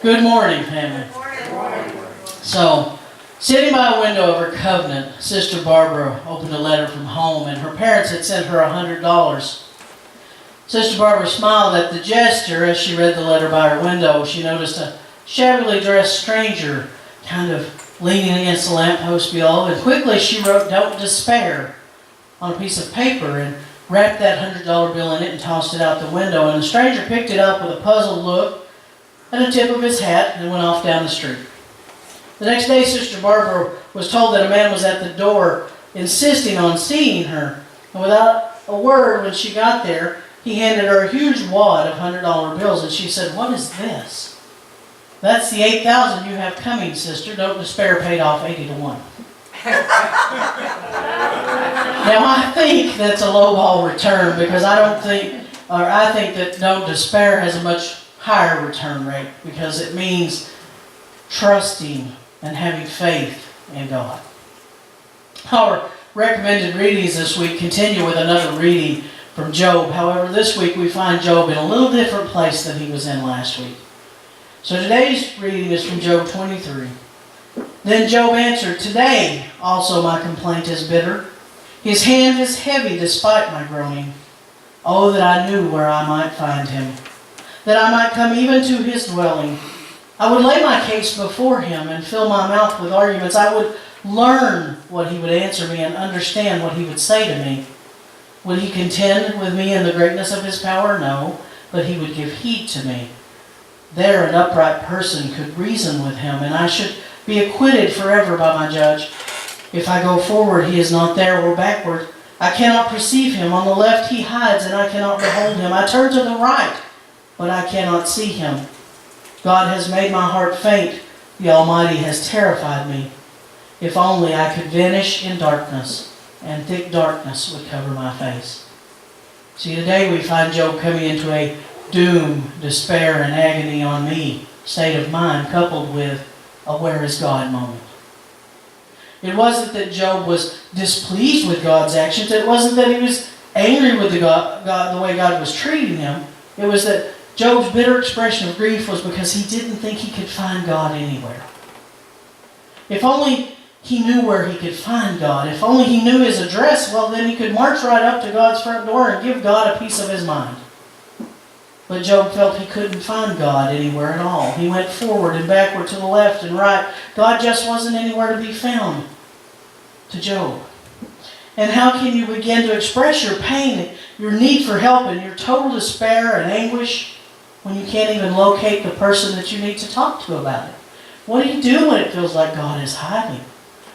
Good morning, family. Good morning. So, sitting by a window of her covenant, Sister Barbara opened a letter from home, and her parents had sent her $100. Sister Barbara smiled at the gesture as she read the letter by her window. She noticed a shabbily dressed stranger kind of leaning against the lamppost below, and quickly she wrote, "Don't despair," on a piece of paper and wrapped that $100 bill in it and tossed it out the window. And the stranger picked it up with a puzzled look and a tip of his hat and went off down the street. The next day, Sister Barbara was told that a man was at the door insisting on seeing her. And without a word, when she got there, he handed her a huge wad of $100 bills, and she said, "What is this?" "That's the $8,000 you have coming, sister. Don't despair," paid off 80-1. Now, I think that's a lowball return, because I think that "don't despair" has a much higher return rate, because it means trusting and having faith in God. Our recommended readings this week continue with another reading from Job. However, this week we find Job in a little different place than he was in last week. So today's reading is from Job 23. Then Job answered, "Today also my complaint is bitter. His hand is heavy despite my groaning. Oh, that I knew where I might find him, that I might come even to his dwelling. I would lay my case before him and fill my mouth with arguments. I would learn what he would answer me and understand what he would say to me. Would he contend with me in the greatness of his power? No, but he would give heed to me. There an upright person could reason with him, and I should be acquitted forever by my judge. If I go forward, he is not there, or backward. I cannot perceive him. On the left he hides, and I cannot behold him. I turn to the right, but I cannot see him. God has made my heart faint. The Almighty has terrified me. If only I could vanish in darkness, and thick darkness would cover my face." See, today we find Job coming into a doom, despair, and agony on me state of mind, coupled with a "where is God" moment. It wasn't that Job was displeased with God's actions. It wasn't that he was angry with the way God was treating him. It was that Job's bitter expression of grief was because he didn't think he could find God anywhere. If only he knew where he could find God. If only he knew his address, well, then he could march right up to God's front door and give God a piece of his mind. But Job felt he couldn't find God anywhere at all. He went forward and backward, to the left and right. God just wasn't anywhere to be found to Job. And how can you begin to express your pain, your need for help, and your total despair and anguish when you can't even locate the person that you need to talk to about it? What do you do when it feels like God is hiding?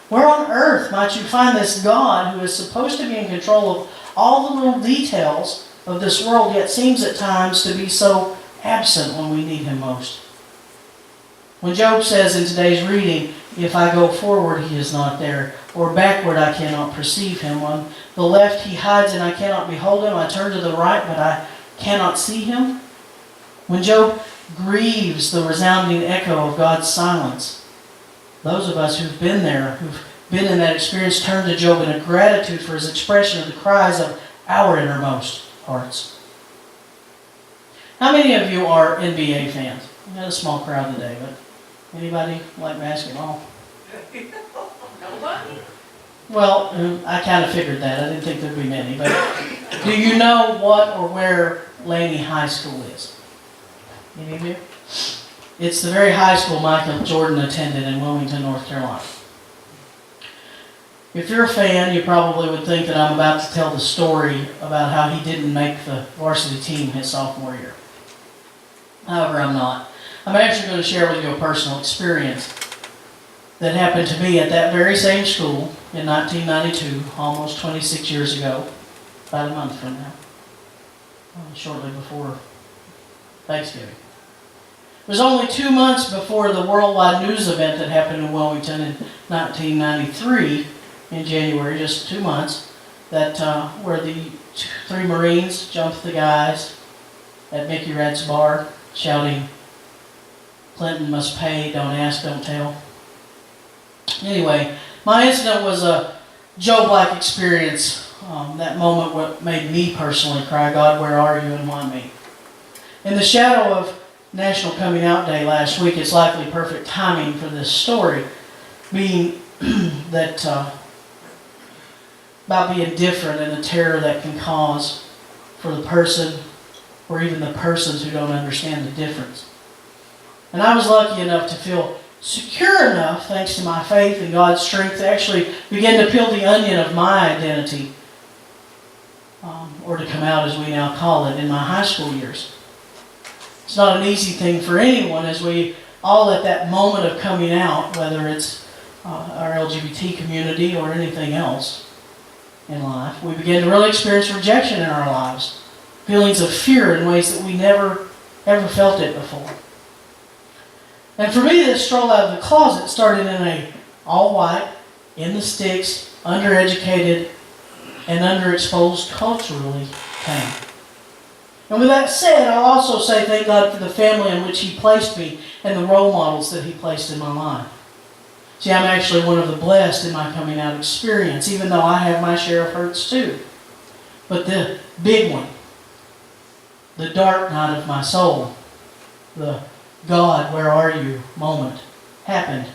Where on earth might you find this God who is supposed to be in control of all the little details of this world, yet seems at times to be so absent when we need him most? When Job says in today's reading, "If I go forward, he is not there, or backward, I cannot perceive him. On the left he hides, and I cannot behold him. I turn to the right, but I cannot see him." When Job grieves the resounding echo of God's silence, those of us who've been there, who've been in that experience, turn to Job in a gratitude for his expression of the cries of our innermost hearts. How many of you are NBA fans? We got a small crowd today, but anybody like basketball? Nobody? Well, I kind of figured that. I didn't think there'd be many. But do you know what or where Laney High School is? Any of you? It's the very high school Michael Jordan attended in Wilmington, North Carolina. If you're a fan, you probably would think that I'm about to tell the story about how he didn't make the varsity team his sophomore year. However, I'm not. I'm actually going to share with you a personal experience that happened to me at that very same school in 1992, almost 26 years ago, about a month from now, shortly before Thanksgiving. It was only 2 months before the worldwide news event that happened in Wilmington in 1993, in January, just 2 months, that where the 3 Marines jumped the guys at Mickey Rat's bar, shouting, "Clinton must pay, don't ask, don't tell." Anyway, my incident was a Job-like experience. That moment what made me personally cry, "God, where are you and why me?" In the shadow of National Coming Out Day last week, it's likely perfect timing for this story, being that about being different and the terror that can cause for the person or even the persons who don't understand the difference. And I was lucky enough to feel secure enough, thanks to my faith and God's strength, to actually begin to peel the onion of my identity, or to come out, as we now call it, in my high school years. It's not an easy thing for anyone, as we all at that moment of coming out, whether it's our LGBT community or anything else in life, we begin to really experience rejection in our lives. Feelings of fear in ways that we never, ever felt it before. And for me, this stroll out of the closet started in a all-white, in the sticks, undereducated, and underexposed culturally town. And with that said, I'll also say thank God for the family in which He placed me and the role models that He placed in my life. See, I'm actually one of the blessed in my coming out experience, even though I have my share of hurts too. But the big one, the dark night of my soul, the God, where are you moment, happened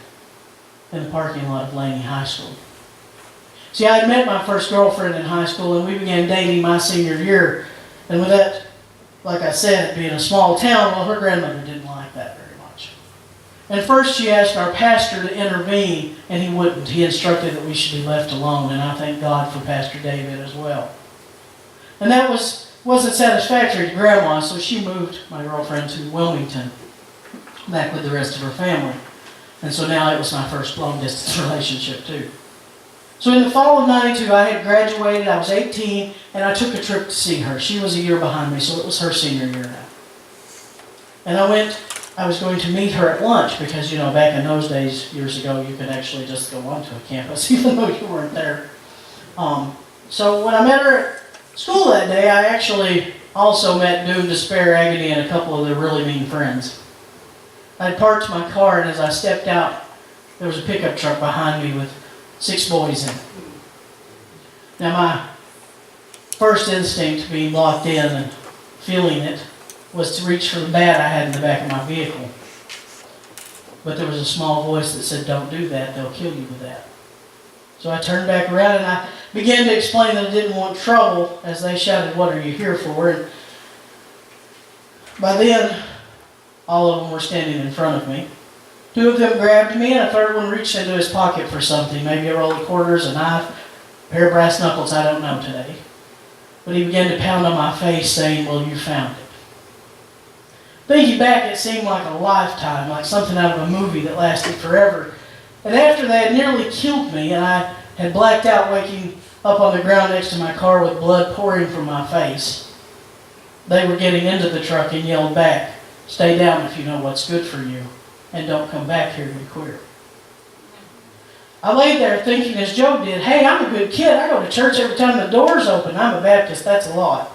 in the parking lot of Laney High School. See, I had met my first girlfriend in high school, and we began dating my senior year. And with that, like I said, being a small town, well, her grandmother didn't like that very much. And first she asked our pastor to intervene, and he wouldn't. He instructed that we should be left alone, and I thank God for Pastor David as well. And that wasn't satisfactory to Grandma, so she moved my girlfriend to Wilmington, back with the rest of her family. And so now it was my first long-distance relationship too. So in the fall of '92, I had graduated, I was 18, and I took a trip to see her. She was a year behind me, so it was her senior year now. And I was going to meet her at lunch, because, back in those days, years ago, you could actually just go onto a campus, even though you weren't there. So when I met her at school that day, I actually also met doom, despair, agony, and a couple of their really mean friends. I parked my car, and as I stepped out, there was a pickup truck behind me with 6 boys in it. Now my first instinct, being locked in and feeling it, was to reach for the bat I had in the back of my vehicle. But there was a small voice that said, "Don't do that, they'll kill you with that." So I turned back around and I began to explain that I didn't want trouble, as they shouted, "What are you here for?" And by then, all of them were standing in front of me. 2 of them grabbed me, and a third one reached into his pocket for something, maybe a roll of quarters, a knife, a pair of brass knuckles, I don't know today. But he began to pound on my face, saying, "Well, you found it." Thinking back, it seemed like a lifetime, like something out of a movie that lasted forever. And after they had nearly killed me, and I had blacked out, waking up on the ground next to my car with blood pouring from my face, they were getting into the truck and yelled back, "Stay down if you know what's good for you, and don't come back here to be queer." I laid there thinking, as Job did, hey, I'm a good kid. I go to church every time the door's open. I'm a Baptist. That's a lot.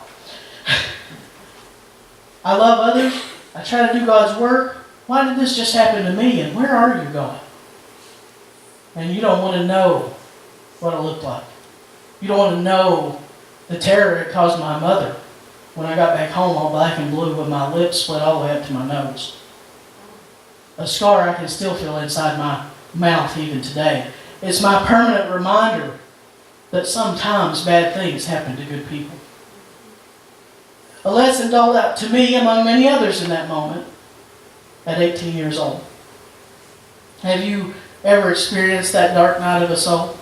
I love others. I try to do God's work. Why did this just happen to me? And where are you, God? And you don't want to know what it looked like. You don't want to know the terror it caused my mother when I got back home all black and blue with my lips split all the way up to my nose. A scar I can still feel inside my mouth even today. It's my permanent reminder that sometimes bad things happen to good people. A lesson doled out to me among many others in that moment at 18 years old. Have you ever experienced that dark night of the soul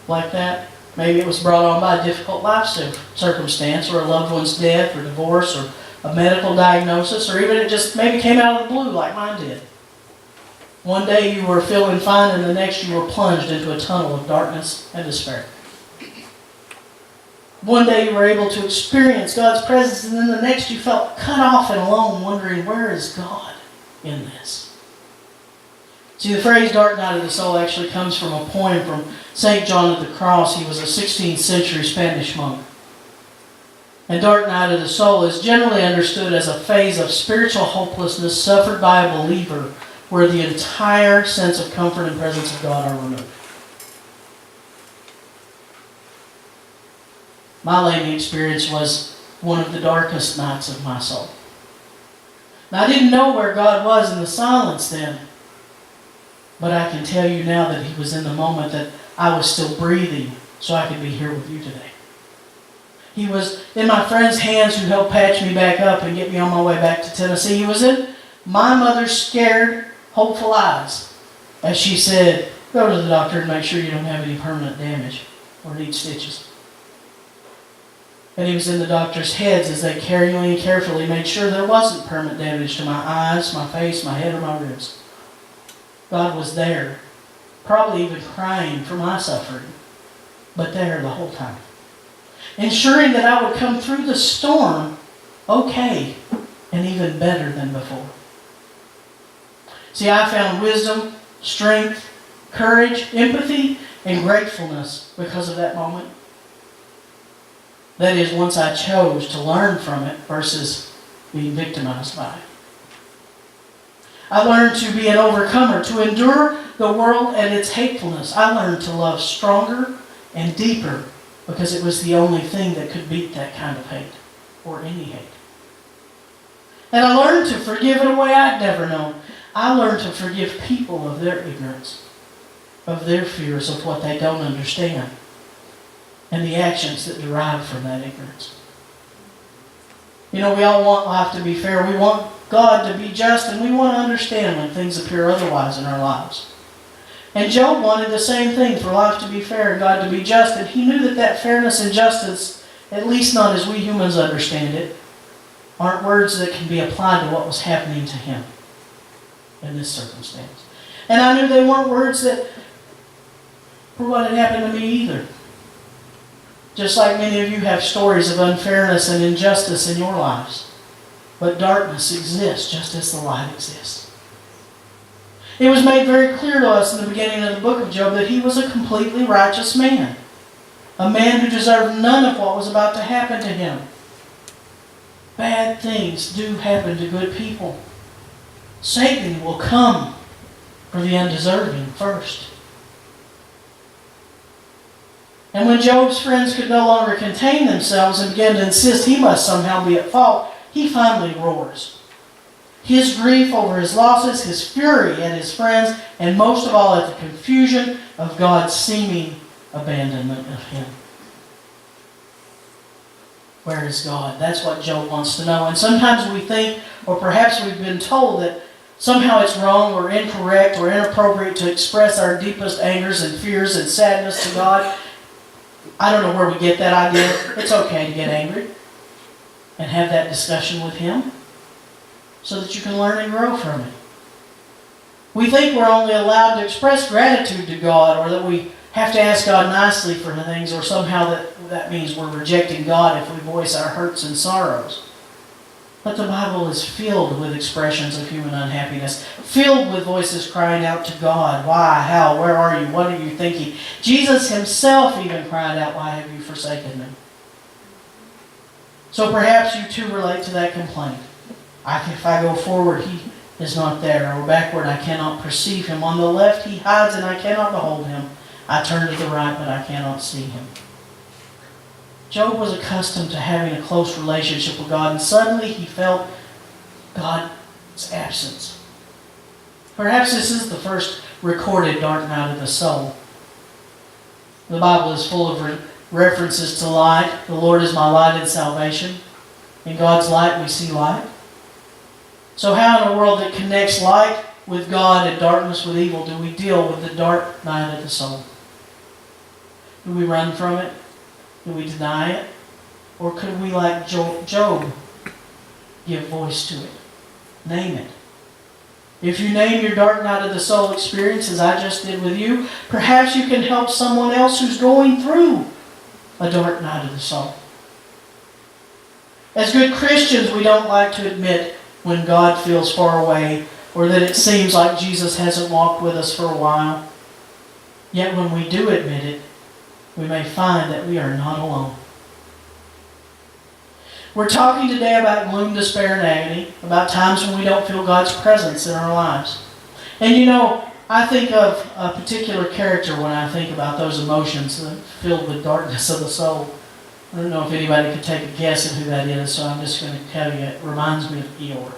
like that? Maybe it was brought on by a difficult life circumstance, or a loved one's death, or divorce, or a medical diagnosis, or even it just maybe came out of the blue like mine did. One day you were feeling fine, and the next you were plunged into a tunnel of darkness and despair. One day you were able to experience God's presence, and then the next you felt cut off and alone, wondering, where is God in this? See, the phrase dark night of the soul actually comes from a poem from St. John of the Cross. He was a 16th century Spanish monk. And dark night of the soul is generally understood as a phase of spiritual hopelessness suffered by a believer where the entire sense of comfort and presence of God are removed. My Laney experience was one of the darkest nights of my soul. And I didn't know where God was in the silence then. But I can tell you now that He was in the moment that I was still breathing so I could be here with you today. He was in my friend's hands who helped patch me back up and get me on my way back to Tennessee. He was in my mother's scared, hopeful eyes as she said, go to the doctor and make sure you don't have any permanent damage or need stitches. And He was in the doctor's heads as they carefully and carefully made sure there wasn't permanent damage to my eyes, my face, my head, or my ribs. God was there, probably even crying for my suffering, but there the whole time, ensuring that I would come through the storm okay and even better than before. See, I found wisdom, strength, courage, empathy, and gratefulness because of that moment. That is, once I chose to learn from it versus being victimized by it. I learned to be an overcomer, to endure the world and its hatefulness. I learned to love stronger and deeper because it was the only thing that could beat that kind of hate, or any hate. And I learned to forgive in a way I'd never known. I learned to forgive people of their ignorance, of their fears of what they don't understand, and the actions that derive from that ignorance. You know, we all want life to be fair. We want God to be just, and we want to understand when things appear otherwise in our lives. And Job wanted the same thing, for life to be fair and God to be just, and he knew that that fairness and justice, at least not as we humans understand it, aren't words that can be applied to what was happening to him in this circumstance. And I knew they weren't words that for what had happened to me either. Just like many of you have stories of unfairness and injustice in your lives. But darkness exists just as the light exists. It was made very clear to us in the beginning of the book of Job that he was a completely righteous man. A man who deserved none of what was about to happen to him. Bad things do happen to good people. Satan will come for the undeserving first. And when Job's friends could no longer contain themselves and began to insist he must somehow be at fault, he finally roars. His grief over his losses, his fury at his friends, and most of all at the confusion of God's seeming abandonment of him. Where is God? That's what Job wants to know. And sometimes we think, or perhaps we've been told, that somehow it's wrong or incorrect or inappropriate to express our deepest angers and fears and sadness to God. I don't know where we get that idea. It's okay to get angry and have that discussion with Him so that you can learn and grow from it. We think we're only allowed to express gratitude to God, or that we have to ask God nicely for things, or somehow that means we're rejecting God if we voice our hurts and sorrows. But the Bible is filled with expressions of human unhappiness, filled with voices crying out to God, why, how, where are you, what are you thinking? Jesus Himself even cried out, why have you forsaken me? So perhaps you too relate to that complaint. If I go forward, He is not there, or backward, I cannot perceive Him. On the left He hides and I cannot behold Him. I turn to the right, but I cannot see Him. Job was accustomed to having a close relationship with God, and suddenly he felt God's absence. Perhaps this is the first recorded dark night of the soul. The Bible is full of references to light. The Lord is my light and salvation. In God's light we see light. So how in a world that connects light with God and darkness with evil do we deal with the dark night of the soul? Do we run from it? Do we deny it? Or could we, like Job, give voice to it? Name it. If you name your dark night of the soul experience, as I just did with you, perhaps you can help someone else who's going through a dark night of the soul. As good Christians, we don't like to admit when God feels far away, or that it seems like Jesus hasn't walked with us for a while. Yet when we do admit it, we may find that we are not alone. We're talking today about gloom, despair, and agony, about times when we don't feel God's presence in our lives. And you know, I think of a particular character when I think about those emotions filled with darkness of the soul. I don't know if anybody could take a guess at who that is, so I'm just going to tell you, it reminds me of Eeyore.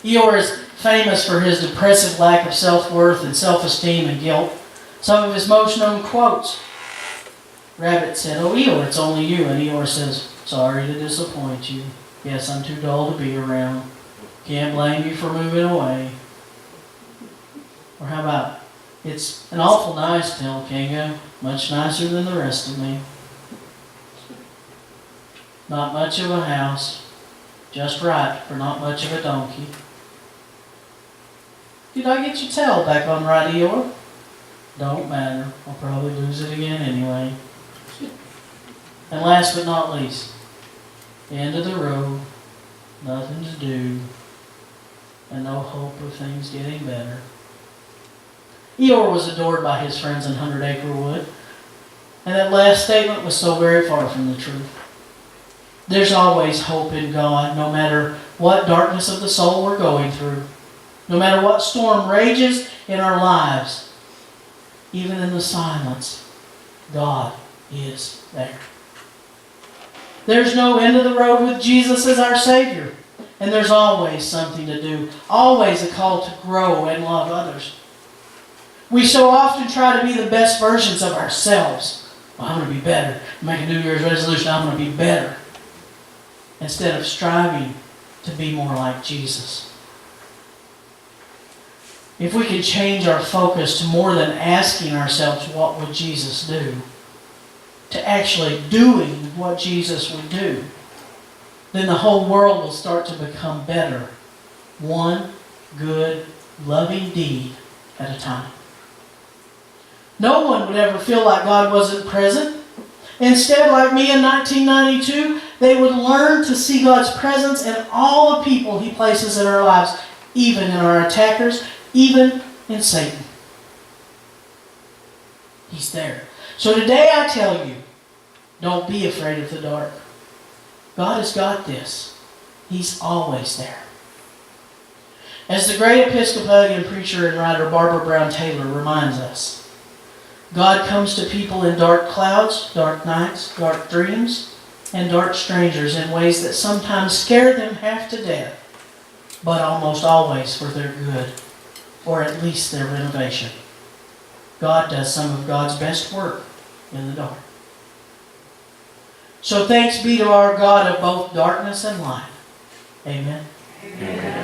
Eeyore is famous for his depressive lack of self-worth and self-esteem and guilt. Some of his most known quotes. Rabbit said, "Oh, Eeyore, it's only you." And Eeyore says, "Sorry to disappoint you. Guess I'm too dull to be around. Can't blame you for moving away." Or how about, "It's an awful nice tail, Kango. Much nicer than the rest of me. Not much of a house. Just right for not much of a donkey." Did I get your tail back on right, Eeyore? Don't matter. I'll probably lose it again anyway. And last but not least, end of the road, nothing to do, and no hope of things getting better. Eeyore was adored by his friends in 100 Acre Wood, and that last statement was so very far from the truth. There's always hope in God, no matter what darkness of the soul we're going through, no matter what storm rages in our lives. Even in the silence, God is there. There's no end of the road with Jesus as our Savior. And there's always something to do. Always a call to grow and love others. We so often try to be the best versions of ourselves. Well, I'm going to be better. Make a New Year's resolution, I'm going to be better. Instead of striving to be more like Jesus. If we could change our focus to more than asking ourselves, what would Jesus do? To actually doing what Jesus would do, then the whole world will start to become better. One good, loving deed at a time. No one would ever feel like God wasn't present. Instead, like me in 1992, they would learn to see God's presence in all the people He places in our lives, even in our attackers, even in Satan. He's there. So today I tell you, don't be afraid of the dark. God has got this. He's always there. As the great Episcopalian preacher and writer Barbara Brown Taylor reminds us, God comes to people in dark clouds, dark nights, dark dreams, and dark strangers in ways that sometimes scare them half to death, but almost always for their good, or at least their renovation. God does some of God's best work in the dark. So thanks be to our God of both darkness and light. Amen. Amen.